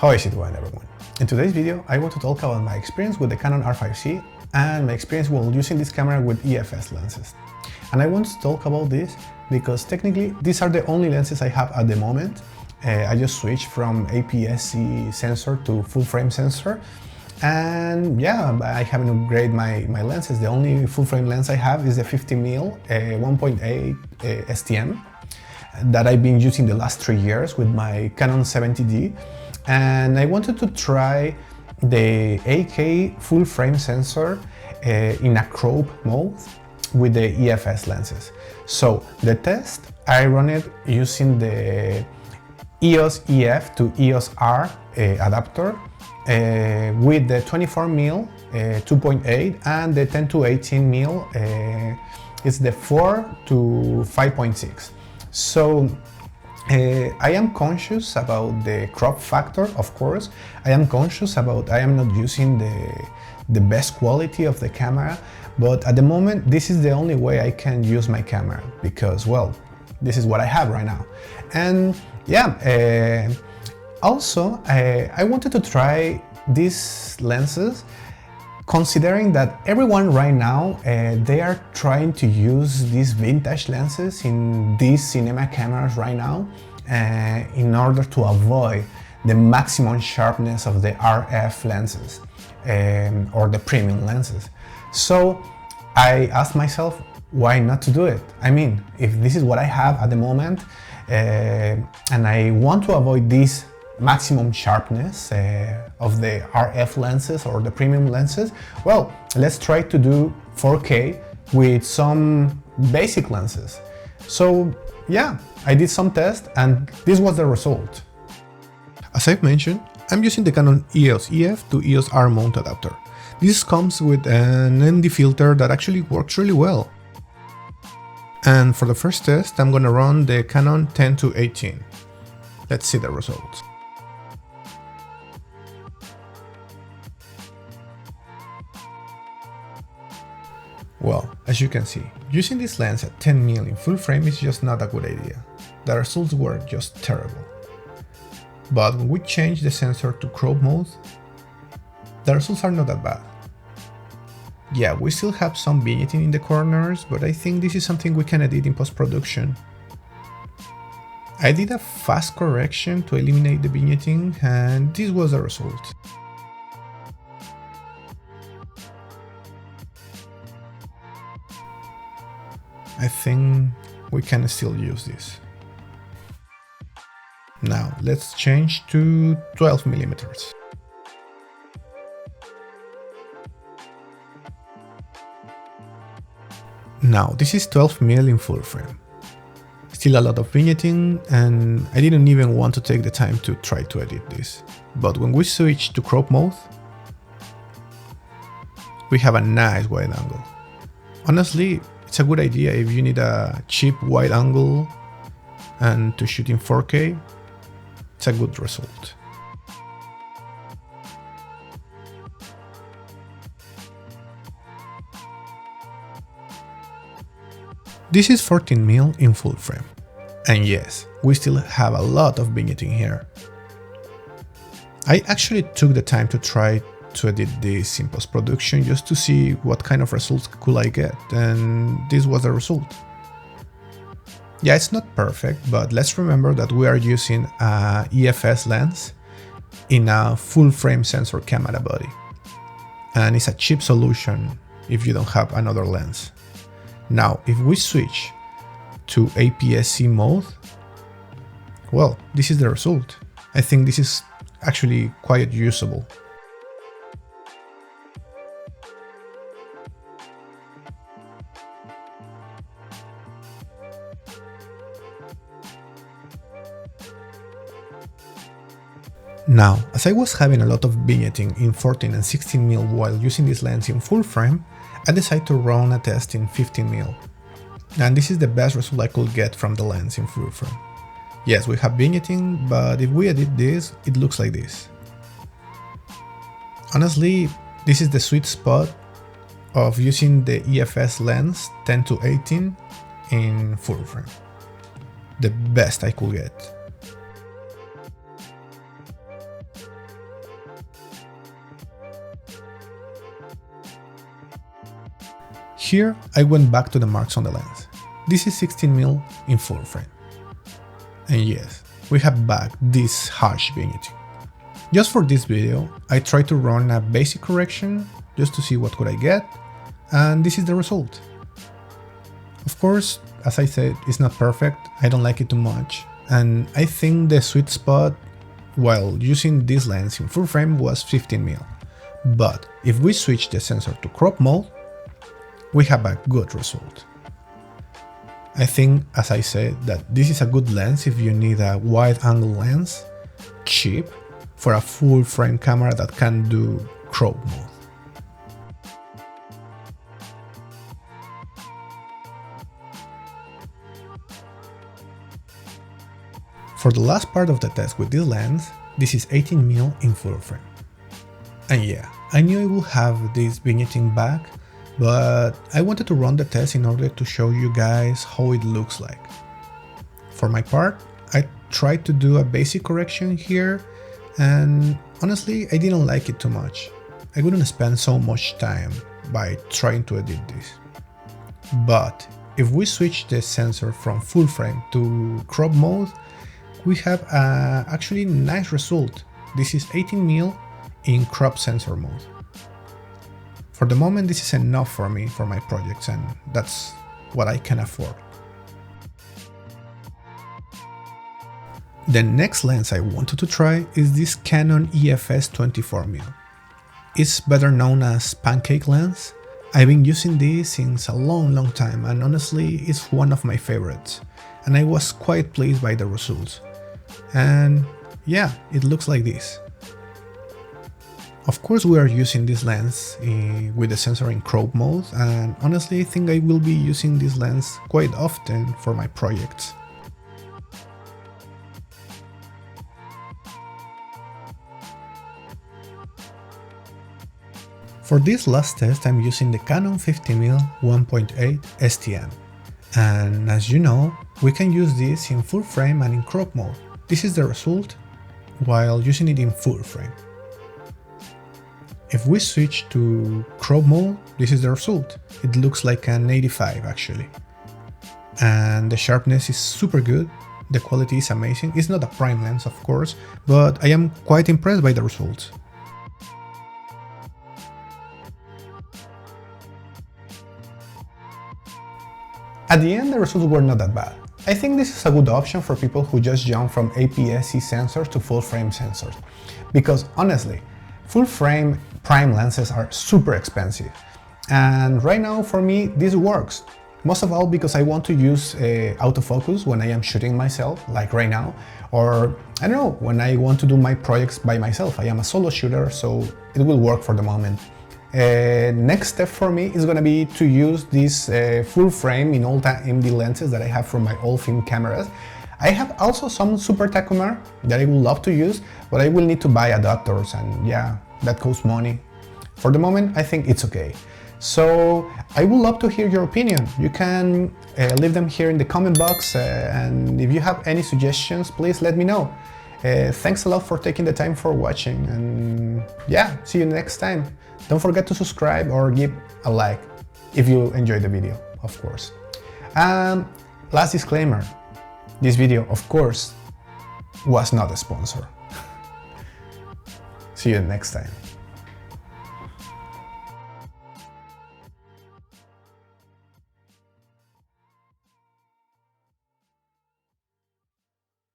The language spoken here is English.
How is it going, everyone? In today's video, I want to talk about my experience with the Canon R5C and my experience while using this camera with EF-S lenses. And I want to talk about this because technically these are the only lenses I have at the moment. I just switched from APS-C sensor to full frame sensor. And yeah, I haven't upgraded my lenses. The only full frame lens I have is the 50mm 1.8 STM that I've been using the last 3 years with my Canon 70D. And I wanted to try the 8K full frame sensor in a crop mode with the EF-S lenses. So the test, I run it using the EOS EF to EOS R adapter with the 24mm 2.8 and the 10 to 18mm it's the 4 to 5.6. So I am conscious about the crop factor, of course. I am conscious about I am not using the best quality of the camera, but at the moment this is the only way I can use my camera because, well, this is what I have right now. And yeah, also I wanted to try these lenses considering that everyone right now they are trying to use these vintage lenses in these cinema cameras right now in order to avoid the maximum sharpness of the RF lenses or the premium lenses. So I asked myself, why not to do it? I mean, if this is what I have at the moment and I want to avoid this maximum sharpness of the RF lenses or the premium lenses, well, let's try to do 4K with some basic lenses. So yeah, I did some tests and this was the result. As I've mentioned, I'm using the Canon EOS EF to EOS R mount adapter. This comes with an ND filter that actually works really well. And for the first test, I'm gonna run the Canon 10 to 18. Let's see the results. Well, as you can see, using this lens at 10mm in full frame is just not a good idea. The results were just terrible. But when we change the sensor to crop mode, the results are not that bad. Yeah, we still have some vignetting in the corners, but I think this is something we can edit in post-production. I did a fast correction to eliminate the vignetting, and this was the result. I think we can still use this. Now let's change to 12mm. Now this is 12mm in full frame. Still a lot of vignetting, and I didn't even want to take the time to try to edit this. But when we switch to crop mode, we have a nice wide angle. Honestly, it's a good idea if you need a cheap wide angle and to shoot in 4K, it's a good result. This is 14mm in full frame. And yes, we still have a lot of vignetting here. I actually took the time to try to edit this in post-production just to see what kind of results could I get, and this was the result. Yeah, it's not perfect, but let's remember that we are using a EF-S lens in a full frame sensor camera body, and it's a cheap solution if you don't have another lens. Now, if we switch to APS-C mode, well, this is the result. I think this is actually quite usable. Now, as I was having a lot of vignetting in 14 and 16mm while using this lens in full frame, I decided to run a test in 15mm. And this is the best result I could get from the lens in full frame. Yes, we have vignetting, but if we edit this, it looks like this. Honestly, this is the sweet spot of using the EF-S lens 10 to 18 in full frame. The best I could get. Here I went back to the marks on the lens. This is 16mm in full frame. And yes, we have back this harsh vignetting. Just for this video, I tried to run a basic correction just to see what could I get, and this is the result. Of course, as I said, it's not perfect, I don't like it too much, and I think the sweet spot while using this lens in full frame was 15mm. But if we switch the sensor to crop mode, we have a good result. I think, as I said, that this is a good lens if you need a wide angle lens, cheap, for a full frame camera that can do crop mode. For the last part of the test with this lens, this is 18mm in full frame. And yeah, I knew I would have this vignetting back, but I wanted to run the test in order to show you guys how it looks like. For my part, I tried to do a basic correction here, and honestly, I didn't like it too much. I wouldn't spend so much time by trying to edit this. But if we switch the sensor from full frame to crop mode, we have a actually nice result. This is 18mm in crop sensor mode. For the moment, this is enough for me for my projects, and that's what I can afford. The next lens I wanted to try is this Canon EF-S 24mm. It's better known as pancake lens. I've been using this since a long time, and honestly it's one of my favorites, and I was quite pleased by the results. And yeah, it looks like this. Of course, we are using this lens with the sensor in crop mode, and honestly I think I will be using this lens quite often for my projects. For this last test, I'm using the Canon 50mm 1.8 STM, and as you know, we can use this in full frame and in crop mode. This is the result while using it in full frame. If we switch to crop mode, this is the result. It looks like an 85 actually. And the sharpness is super good, the quality is amazing. It's not a prime lens of course, but I am quite impressed by the results. At the end, the results were not that bad. I think this is a good option for people who just jump from APS-C sensors to full frame sensors. Because honestly, full frame prime lenses are super expensive. And right now for me this works. Most of all because I want to use autofocus when I am shooting myself, like right now. Or I don't know, when I want to do my projects by myself. I am a solo shooter, so it will work for the moment. Next step for me is gonna be to use this full frame in Ultra MD lenses that I have from my old film cameras. I have also some super Takumar that I would love to use, but I will need to buy adapters, and yeah, that costs money. For the moment, I think it's okay. So I would love to hear your opinion. You can leave them here in the comment box, and if you have any suggestions, please let me know. Thanks a lot for taking the time for watching, and yeah, see you next time. Don't forget to subscribe or give a like if you enjoyed the video, of course. Last disclaimer, this video, of course, was not a sponsor. See you next time.